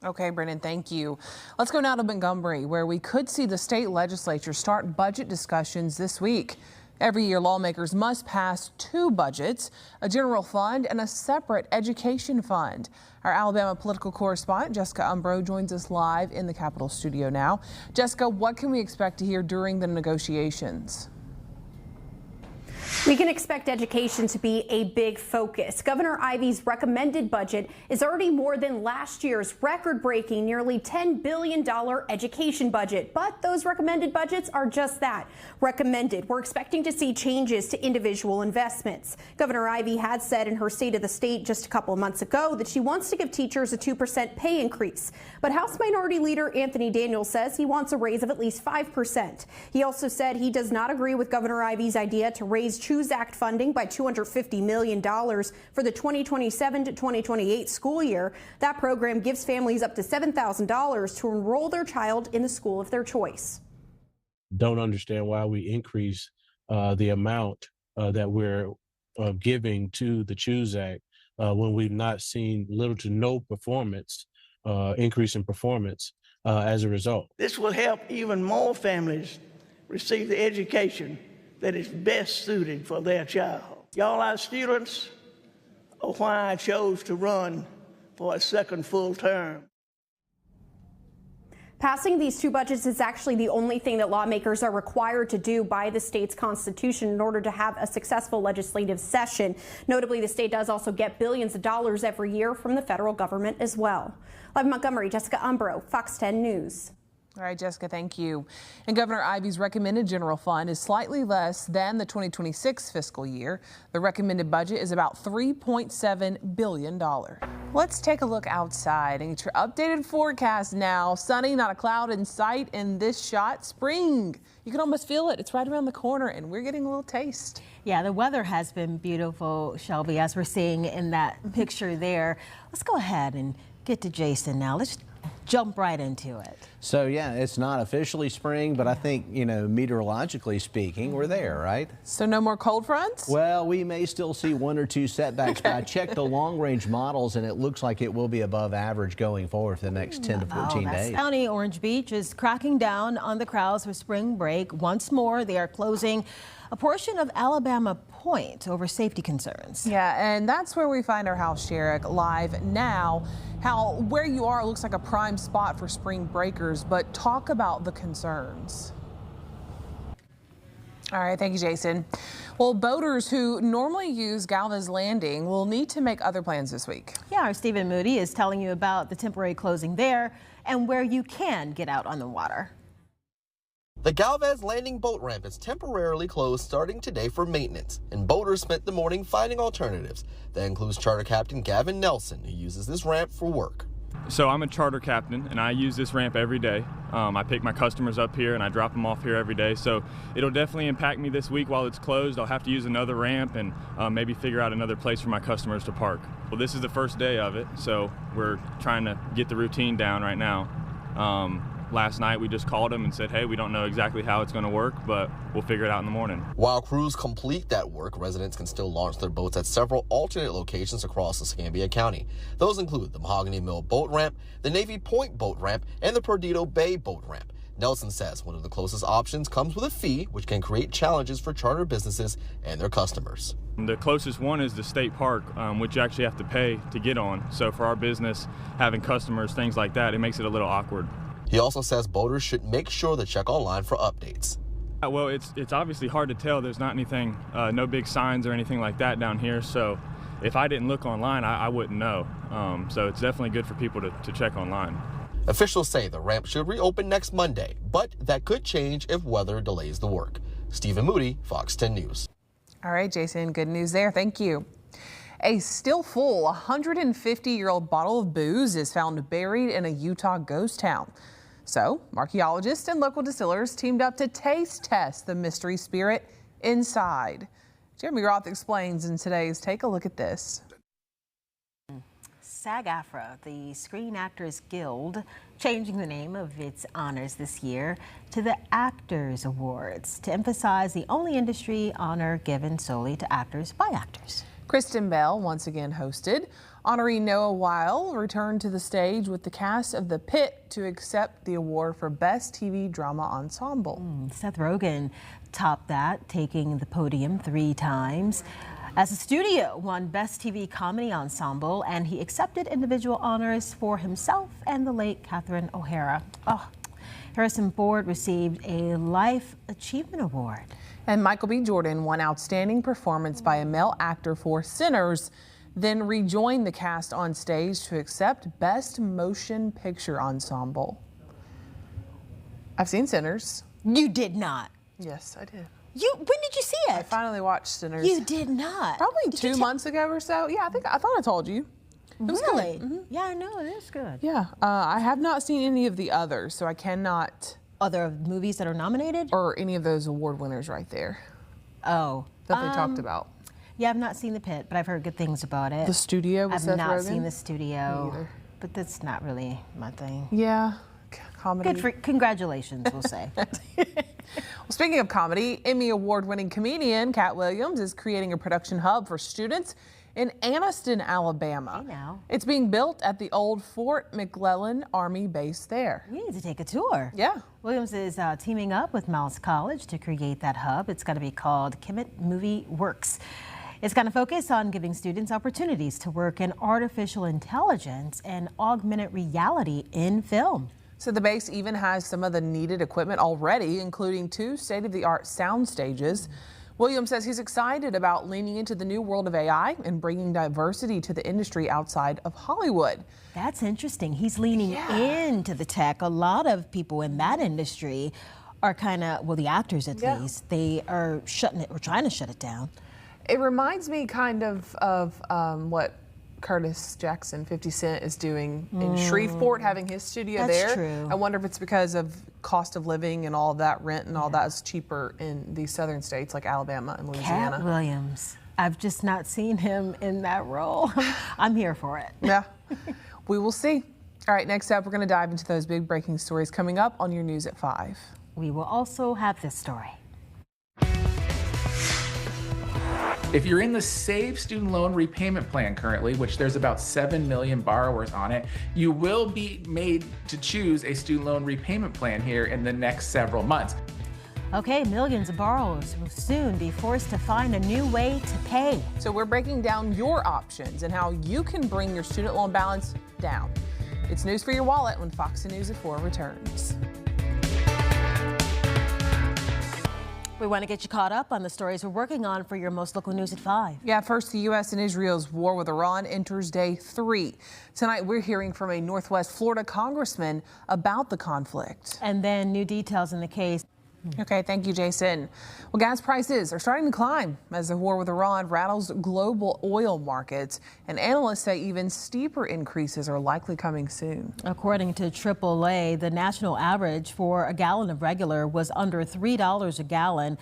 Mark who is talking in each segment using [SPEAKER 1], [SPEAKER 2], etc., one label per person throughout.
[SPEAKER 1] Okay, Brennan, thank you. Let's go now to Montgomery, where we could see the state legislature start budget discussions this week. Every year, lawmakers must pass two budgets, a general fund and a separate education fund. Our Alabama political correspondent, Jessica Umbro, joins us live in the Capitol studio now. Jessica, what can we expect to hear during the negotiations?
[SPEAKER 2] We can expect education to be a big focus. Governor Ivey's recommended budget is already more than last year's record-breaking nearly $10 billion education budget. But those recommended budgets are just that, recommended. We're expecting to see changes to individual investments. Governor Ivey had said in her State of the State just a couple of months ago that she wants to give teachers a 2% pay increase. But House Minority Leader Anthony Daniels says he wants a raise of at least 5%. He also said he does not agree with Governor Ivey's idea to raise Choose Act funding by $250 million for the 2027 to 2028 school year. That program gives families up to $7,000 to enroll their child in the school of their choice.
[SPEAKER 3] Don't understand why we increase the amount that we're giving to the Choose Act when we've not seen little to no performance, increase in performance as a result.
[SPEAKER 4] This will help even more families receive the education that is best suited for their child. Y'all are students of why I chose to run for a second full term.
[SPEAKER 2] Passing these two budgets is actually the only thing that lawmakers are required to do by the state's constitution in order to have a successful legislative session. Notably, the state does also get billions of dollars every year from the federal government as well. Live in Montgomery, Jessica Umbro, Fox 10 News.
[SPEAKER 1] All right, Jessica, thank you. And Governor Ivey's recommended general fund is slightly less than the 2026 fiscal year. The recommended budget is about $3.7 billion. Let's take a look outside and get your updated forecast now. Sunny, not a cloud in sight in this shot. Spring. You can almost feel it. It's right around the corner, and we're getting a little taste.
[SPEAKER 5] Yeah, the weather has been beautiful, Shelby, as we're seeing in that picture there. Let's go ahead and get to Jason now. Let's jump right into it.
[SPEAKER 6] So yeah, it's not officially spring, but I think, meteorologically speaking, we're there, right?
[SPEAKER 1] So no more cold fronts?
[SPEAKER 6] Well, we may still see one or two setbacks, but I checked the long-range models, and it looks like it will be above average going forward for the next 10 to 14 days.
[SPEAKER 5] Sunny Orange Beach is cracking down on the crowds for spring break. Once more, they are closing a portion of Alabama Point over safety concerns.
[SPEAKER 1] Yeah, and that's where we find our Hal Sherrick live now. Hal, where you are looks like a prime spot for spring breakers, but talk about the concerns. All right, thank you, Jason. Well, boaters who normally use Galvez Landing will need to make other plans this week.
[SPEAKER 5] Yeah, our Stephen Moody is telling you about the temporary closing there and where you can get out on the water.
[SPEAKER 7] The Galvez Landing boat ramp is temporarily closed starting today for maintenance, and boaters spent the morning finding alternatives. That includes Charter Captain Gavin Nelson, who uses this ramp for work.
[SPEAKER 8] So I'm a charter captain, and I use this ramp every day. I pick my customers up here, and I drop them off here every day. So it'll definitely impact me this week while it's closed. I'll have to use another ramp and maybe figure out another place for my customers to park. Well, this is the first day of it, so we're trying to get the routine down right now. Last night we just called them and said, hey, we don't know exactly how it's going to work, but we'll figure it out in the morning.
[SPEAKER 7] While crews complete that work, residents can still launch their boats at several alternate locations across Escambia County. Those include the Mahogany Mill boat ramp, the Navy Point boat ramp, and the Perdido Bay boat ramp. Nelson says one of the closest options comes with a fee, which can create challenges for charter businesses and their customers.
[SPEAKER 8] The closest one is the state park, which you actually have to pay to get on. So for our business, having customers, things like that, it makes it a little awkward.
[SPEAKER 7] He also says boaters should make sure to check online for updates.
[SPEAKER 8] Well, it's obviously hard to tell. There's not anything, no big signs or anything like that down here. So if I didn't look online, I wouldn't know. So it's definitely good for people to check online.
[SPEAKER 7] Officials say the ramp should reopen next Monday, but that could change if weather delays the work. Stephen Moody, Fox 10 News.
[SPEAKER 1] All right, Jason, good news there. Thank you. A still full 150-year-old bottle of booze is found buried in a Utah ghost town. So archaeologists and local distillers teamed up to taste test the mystery spirit inside. Jeremy Roth explains in today's Take a Look at This.
[SPEAKER 5] SAG-AFTRA, the Screen Actors Guild, changing the name of its honors this year to the Actors Awards to emphasize the only industry honor given solely to actors by actors.
[SPEAKER 1] Kristen Bell once again hosted. Honoree Noah Weil returned to the stage with the cast of The Pit to accept the award for Best TV Drama Ensemble.
[SPEAKER 5] Seth Rogen topped that, taking the podium 3 times. As the studio won Best TV Comedy Ensemble, and he accepted individual honors for himself and the late Catherine O'Hara. Harrison Ford received a Life Achievement Award.
[SPEAKER 1] And Michael B. Jordan won Outstanding Performance by a Male Actor for Sinners, then rejoined the cast on stage to accept Best Motion Picture Ensemble. I've seen Sinners.
[SPEAKER 5] You did not.
[SPEAKER 1] Yes, I did.
[SPEAKER 5] When did you see it?
[SPEAKER 1] I finally watched Sinners.
[SPEAKER 5] You did not.
[SPEAKER 1] Probably 2 months ago or so. Yeah, I thought I told you. It was
[SPEAKER 5] Really?
[SPEAKER 1] good.
[SPEAKER 5] Yeah, I know, it is good.
[SPEAKER 1] Yeah, I have not seen any of the others, so I cannot.
[SPEAKER 5] Other movies that are nominated?
[SPEAKER 1] Or any of those award winners right there
[SPEAKER 5] Oh.
[SPEAKER 1] that they talked about.
[SPEAKER 5] Yeah, I've not seen The Pit, but I've heard good things about it.
[SPEAKER 1] The Studio with
[SPEAKER 5] I've
[SPEAKER 1] Seth
[SPEAKER 5] not
[SPEAKER 1] Rogen?
[SPEAKER 5] seen The Studio.
[SPEAKER 1] Me either.
[SPEAKER 5] But that's not really my thing.
[SPEAKER 1] Yeah, comedy.
[SPEAKER 5] Congratulations, we'll say.
[SPEAKER 1] Well, speaking of comedy, Emmy Award-winning comedian Cat Williams is creating a production hub for students in Anniston, Alabama.
[SPEAKER 5] Hey now.
[SPEAKER 1] It's being built at the old Fort McClellan Army base there.
[SPEAKER 5] We need to take a tour.
[SPEAKER 1] Yeah.
[SPEAKER 5] Williams is teaming up with Mouse College to create that hub. It's going to be called Kimmett Movie Works. It's going to focus on giving students opportunities to work in artificial intelligence and augmented reality in film.
[SPEAKER 1] So the base even has some of the needed equipment already, including 2 state-of-the-art sound stages. Williams says he's excited about leaning into the new world of AI and bringing diversity to the industry outside of Hollywood.
[SPEAKER 5] That's interesting. He's leaning into the tech. A lot of people in that industry are kind of, well, the actors at least, they are shutting it or trying to shut it down.
[SPEAKER 1] It reminds me kind of what Curtis Jackson, 50 Cent, is doing in Shreveport, having his studio there.
[SPEAKER 5] That's true.
[SPEAKER 1] I wonder if it's because of cost of living and all of that rent and all that is cheaper in these southern states like Alabama and Louisiana.
[SPEAKER 5] Cat Williams. I've just not seen him in that role. I'm here for it.
[SPEAKER 1] Yeah, we will see. All right, next up, we're going to dive into those big breaking stories coming up on your news at 5.
[SPEAKER 5] We will also have this story.
[SPEAKER 9] If you're in the Save Student Loan Repayment Plan currently, which there's about 7 million borrowers on it, you will be made to choose a student loan repayment plan here in the next several months.
[SPEAKER 5] Okay, millions of borrowers will soon be forced to find a new way to pay.
[SPEAKER 1] So we're breaking down your options and how you can bring your student loan balance down. It's news for your wallet when Fox News at 4 returns.
[SPEAKER 5] We want to get you caught up on the stories we're working on for your most local news at 5.
[SPEAKER 1] Yeah, first, the U.S. and Israel's war with Iran enters day 3. Tonight, we're hearing from a Northwest Florida congressman about the conflict.
[SPEAKER 5] And then new details in the case.
[SPEAKER 1] Okay, thank you, Jason. Well, gas prices are starting to climb as the war with Iran rattles global oil markets, and analysts say even steeper increases are likely coming soon.
[SPEAKER 5] According to AAA, the national average for a gallon of regular was under $3 a gallon.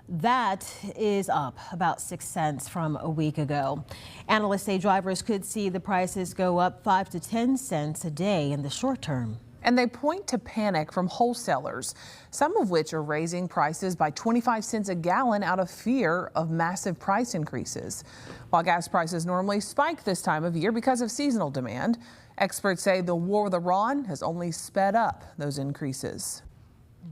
[SPEAKER 5] That is up about 6 cents from a week ago. Analysts say drivers could see the prices go up 5 to 10 cents a day in the short term.
[SPEAKER 1] And they point to panic from wholesalers, some of which are raising prices by 25 cents a gallon out of fear of massive price increases. While gas prices normally spike this time of year because of seasonal demand, experts say the war with Iran has only sped up those increases.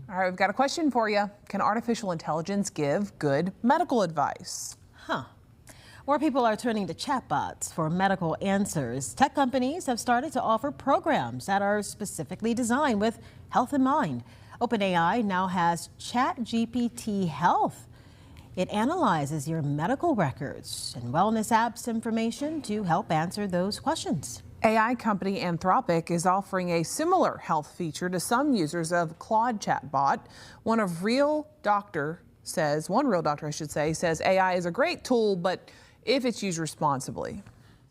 [SPEAKER 1] All right, we've got a question for you. Can artificial intelligence give good medical advice?
[SPEAKER 5] More people are turning to chatbots for medical answers. Tech companies have started to offer programs that are specifically designed with health in mind. OpenAI now has ChatGPT Health. It analyzes your medical records and wellness apps information to help answer those questions.
[SPEAKER 1] AI company Anthropic is offering a similar health feature to some users of Claude chatbot. One real doctor, says AI is a great tool, but if it's used responsibly.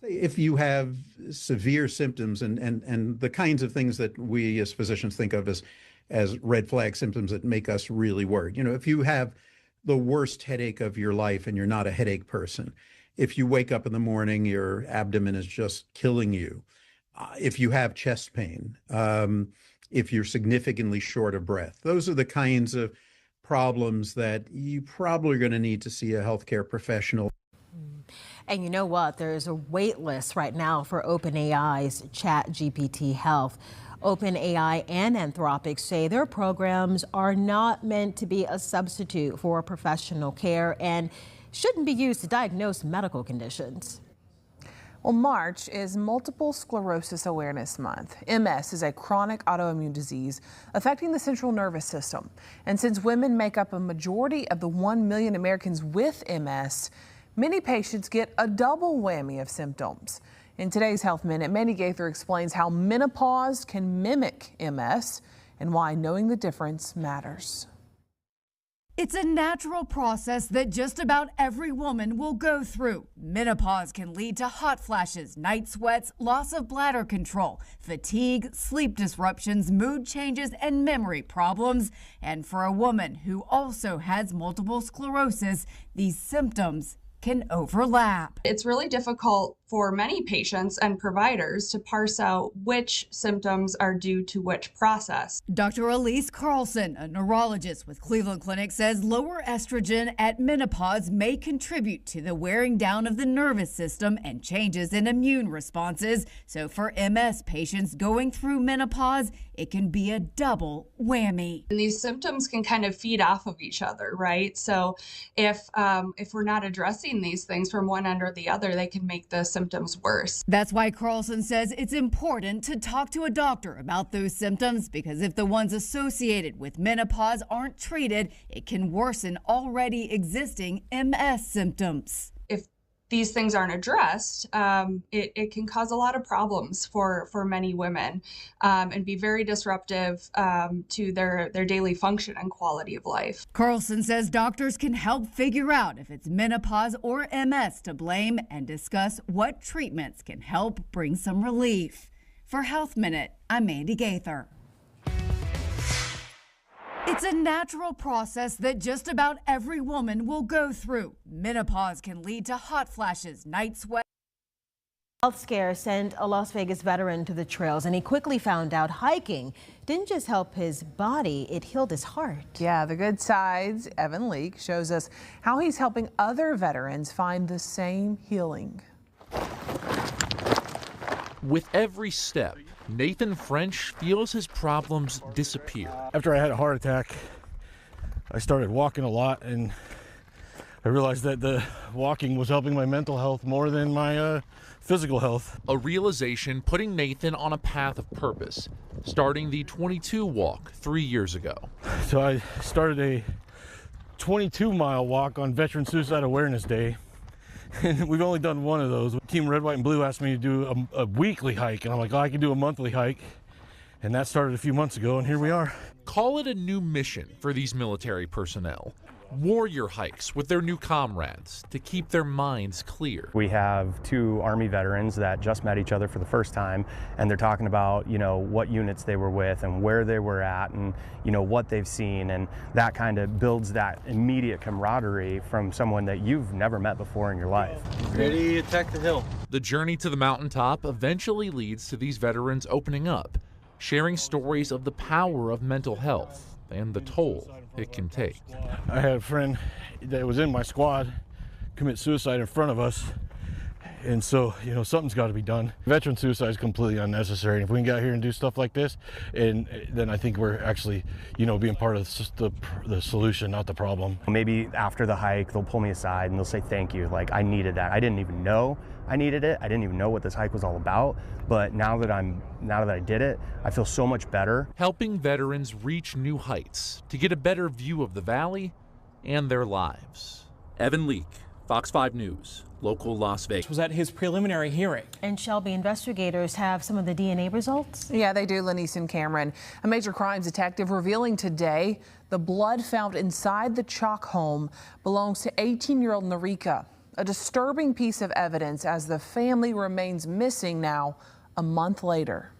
[SPEAKER 10] If you have severe symptoms and the kinds of things that we as physicians think of as red flag symptoms that make us really worried. You know, if you have the worst headache of your life and you're not a headache person, if you wake up in the morning, your abdomen is just killing you, if you have chest pain, if you're significantly short of breath, those are the kinds of problems that you probably are going to need to see a healthcare professional.
[SPEAKER 5] And you know what? There's a wait list right now for OpenAI's ChatGPT Health. OpenAI and Anthropic say their programs are not meant to be a substitute for professional care and shouldn't be used to diagnose medical conditions.
[SPEAKER 1] Well, March is Multiple Sclerosis Awareness Month. MS is a chronic autoimmune disease affecting the central nervous system. And since women make up a majority of the 1 million Americans with MS, many patients get a double whammy of symptoms. In today's Health Minute, Mandy Gaither explains how menopause can mimic MS and why knowing the difference matters.
[SPEAKER 11] It's a natural process that just about every woman will go through. Menopause can lead to hot flashes, night sweats, loss of bladder control, fatigue, sleep disruptions, mood changes, and memory problems. And for a woman who also has multiple sclerosis, these symptoms can overlap.
[SPEAKER 12] It's really difficult for many patients and providers to parse out which symptoms are due to which process.
[SPEAKER 11] Dr. Elise Carlson, a neurologist with Cleveland Clinic, says lower estrogen at menopause may contribute to the wearing down of the nervous system and changes in immune responses. So for MS patients going through menopause, it can be a double whammy.
[SPEAKER 12] And these symptoms can kind of feed off of each other, right? So if we're not addressing these things from one end or the other, they can make the symptoms worse.
[SPEAKER 11] That's why Carlson says it's important to talk to a doctor about those symptoms, because if the ones associated with menopause aren't treated, it can worsen already existing MS symptoms.
[SPEAKER 12] If these things aren't addressed, it can cause a lot of problems for many women and be very disruptive to their daily function and quality of life.
[SPEAKER 11] Carlson says doctors can help figure out if it's menopause or MS to blame and discuss what treatments can help bring some relief. For Health Minute, I'm Mandy Gaither. It's a natural process that just about every woman will go through. Menopause can lead to hot flashes, night sweat.
[SPEAKER 5] Health scare sent a Las Vegas veteran to the trails, and he quickly found out hiking didn't just help his body, it healed his heart.
[SPEAKER 1] Yeah, the good sides. Evan Leake shows us how he's helping other veterans find the same healing.
[SPEAKER 13] With every step, Nathan French feels his problems disappear.
[SPEAKER 14] After I had a heart attack, I started walking a lot, and I realized that the walking was helping my mental health more than my physical health.
[SPEAKER 13] A realization putting Nathan on a path of purpose, starting the 22 walk 3 years ago.
[SPEAKER 14] So I started a 22-mile walk on Veteran Suicide Awareness Day. And we've only done one of those. Team Red, White, and Blue asked me to do a weekly hike, and I'm like, oh, I can do a monthly hike. And that started a few months ago, and here we are.
[SPEAKER 13] Call it a new mission for these military personnel. Warrior hikes with their new comrades to keep their minds clear.
[SPEAKER 15] We have 2 Army veterans that just met each other for the first time, and they're talking about, what units they were with and where they were at and, what they've seen, and that kind of builds that immediate camaraderie from someone that you've never met before in your life.
[SPEAKER 13] Ready to attack the hill. The journey to the mountaintop eventually leads to these veterans opening up, sharing stories of the power of mental health and the toll it can take.
[SPEAKER 14] I had a friend that was in my squad commit suicide in front of us, and so something's got to be done. Veteran suicide is completely unnecessary, and if we can get out here and do stuff like this, and then I think we're actually being part of the solution, not the problem.
[SPEAKER 15] Maybe after the hike they'll pull me aside and they'll say thank you, like I needed that. I didn't even know I needed it. I didn't even know what this hike was all about, but now that I did it, I feel so much better.
[SPEAKER 13] Helping veterans reach new heights to get a better view of the valley and their lives. Evan Leake, Fox 5 News, local Las Vegas.
[SPEAKER 16] Was at his preliminary hearing.
[SPEAKER 5] And Shelby, investigators have some of the DNA results?
[SPEAKER 1] Yeah, they do, Lenise and Cameron. A major crimes detective revealing today the blood found inside the Chalk home belongs to 18-year-old Narika. A disturbing piece of evidence as the family remains missing now a month later.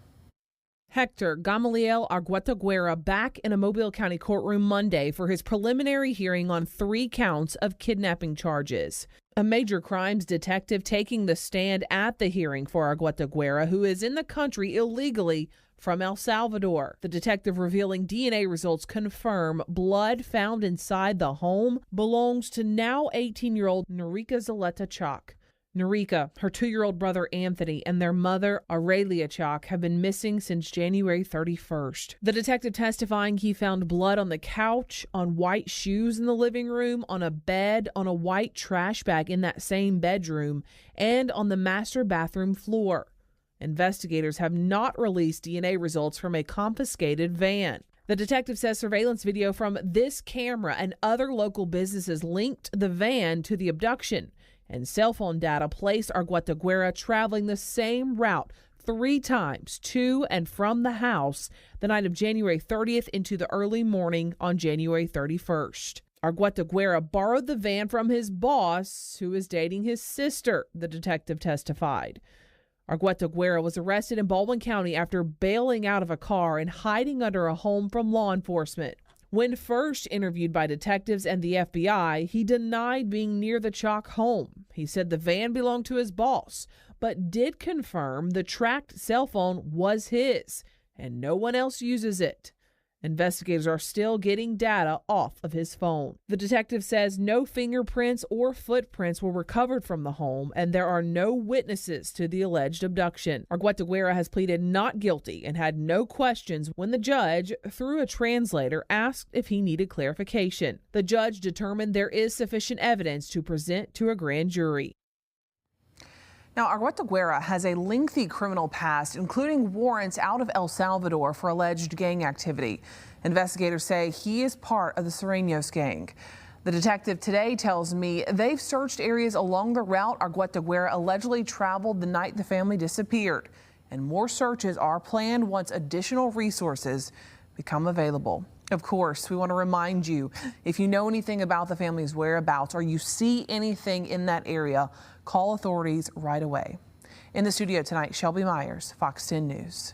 [SPEAKER 17] Hector Gamaliel Arguetaguera back in a Mobile County courtroom Monday for his preliminary hearing on 3 counts of kidnapping charges. A major crimes detective taking the stand at the hearing for Arguetaguera, who is in the country illegally from El Salvador. The detective revealing DNA results confirm blood found inside the home belongs to now 18-year-old Norika Zaleta Chalk. Norika, her 2-year-old brother Anthony, and their mother Aurelia Chalk have been missing since January 31st. The detective testifying he found blood on the couch, on white shoes in the living room, on a bed, on a white trash bag in that same bedroom, and on the master bathroom floor. Investigators have not released DNA results from a confiscated van. The detective says surveillance video from this camera and other local businesses linked the van to the abduction, and cell phone data placed Arguetaguera traveling the same route 3 times to and from the house the night of January 30th into the early morning on January 31st. Arguetaguera borrowed the van from his boss, who is dating his sister, the detective testified. Arguetaguera was arrested in Baldwin County after bailing out of a car and hiding under a home from law enforcement. When first interviewed by detectives and the FBI, he denied being near the Chalk home. He said the van belonged to his boss, but did confirm the tracked cell phone was his and no one else uses it. Investigators are still getting data off of his phone. The detective says no fingerprints or footprints were recovered from the home, and there are no witnesses to the alleged abduction. Arguetaguera has pleaded not guilty and had no questions when the judge, through a translator, asked if he needed clarification. The judge determined there is sufficient evidence to present to a grand jury.
[SPEAKER 1] Now, Arguetaguera has a lengthy criminal past, including warrants out of El Salvador for alleged gang activity. Investigators say he is part of the Sureños gang. The detective today tells me they've searched areas along the route Arguetaguera allegedly traveled the night the family disappeared, and more searches are planned once additional resources become available. Of course, we want to remind you, if you know anything about the family's whereabouts or you see anything in that area, call authorities right away. In the studio tonight, Shelby Myers, Fox 10 News.